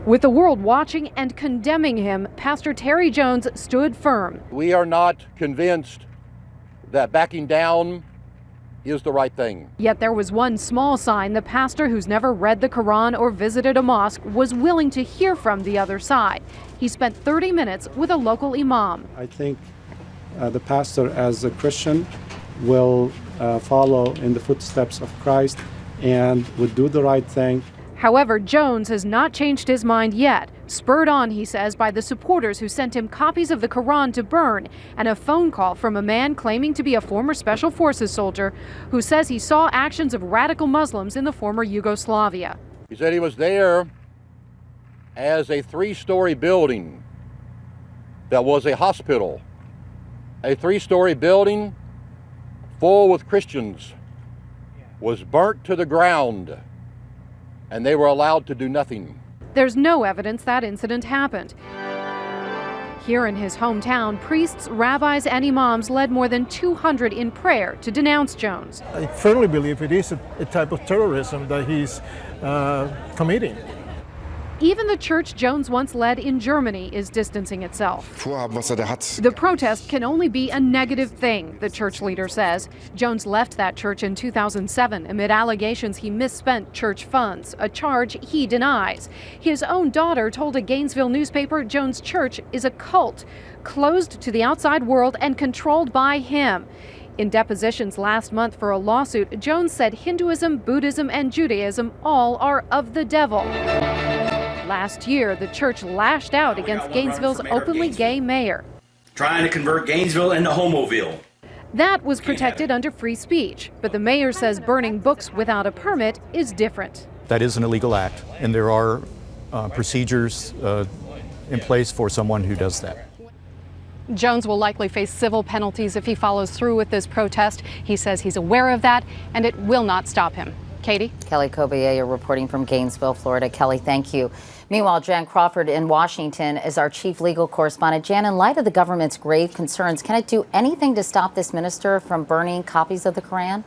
With the world watching and condemning him, Pastor Terry Jones stood firm. We are not convinced that backing down is the right thing. Yet there was one small sign: the pastor, who's never read the Quran or visited a mosque, was willing to hear from the other side. He spent 30 minutes with a local imam. I think the pastor, as a Christian, will follow in the footsteps of Christ and would do the right thing. However, Jones has not changed his mind yet, spurred on, he says, by the supporters who sent him copies of the Quran to burn and a phone call from a man claiming to be a former Special Forces soldier who says he saw actions of radical Muslims in the former Yugoslavia. He said he was there as a 3-story building that was a hospital, a 3-story building full with Christians, was burnt to the ground, and they were allowed to do nothing. There's no evidence that incident happened. Here in his hometown, priests, rabbis, and imams led more than 200 in prayer to denounce Jones. I firmly believe it is a type of terrorism that he's committing. Even the church Jones once led in Germany is distancing itself. The protest can only be a negative thing, the church leader says. Jones left that church in 2007 amid allegations he misspent church funds, a charge he denies. His own daughter told a Gainesville newspaper Jones' church is a cult, closed to the outside world and controlled by him. In depositions last month for a lawsuit, Jones said Hinduism, Buddhism, and Judaism all are of the devil. Last year, the church lashed out against Gainesville's openly gay mayor, trying to convert Gainesville into Homoville. That was protected under free speech, but the mayor says burning books without a permit is different. That is an illegal act, and there are procedures in place for someone who does that. Jones will likely face civil penalties if he follows through with this protest. He says he's aware of that, and it will not stop him. Katie? Kelly Cobiella reporting from Gainesville, Florida. Kelly, thank you. Meanwhile, Jan Crawford in Washington is our chief legal correspondent. Jan, in light of the government's grave concerns, can it do anything to stop this minister from burning copies of the Quran?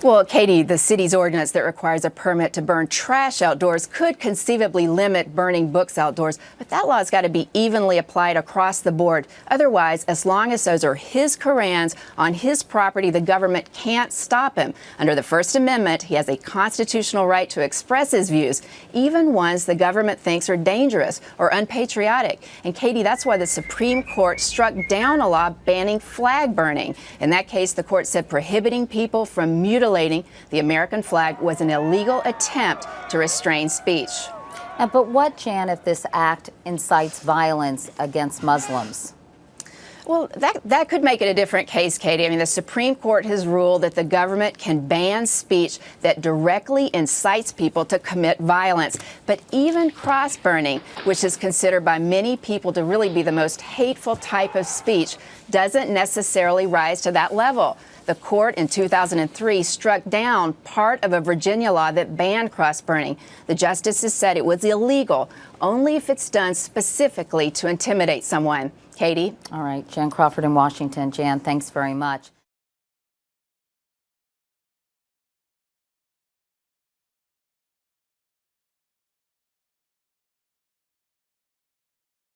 Well, Katie, the city's ordinance that requires a permit to burn trash outdoors could conceivably limit burning books outdoors, but that law's got to be evenly applied across the board. Otherwise, as long as those are his Qurans on his property, the government can't stop him. Under the First Amendment, he has a constitutional right to express his views, even ones the government thinks are dangerous or unpatriotic. And Katie, that's why the Supreme Court struck down a law banning flag burning. In that case, the court said prohibiting people from mutilating the American flag was an illegal attempt to restrain speech. But what, Jan, if this act incites violence against Muslims? Well, that could make it a different case, Katie. I mean, the Supreme Court has ruled that the government can ban speech that directly incites people to commit violence. But even cross-burning, which is considered by many people to really be the most hateful type of speech, doesn't necessarily rise to that level. The court in 2003 struck down part of a Virginia law that banned cross-burning. The justices said it was illegal only if it's done specifically to intimidate someone. Katie? All right, Jan Crawford in Washington. Jan, thanks very much.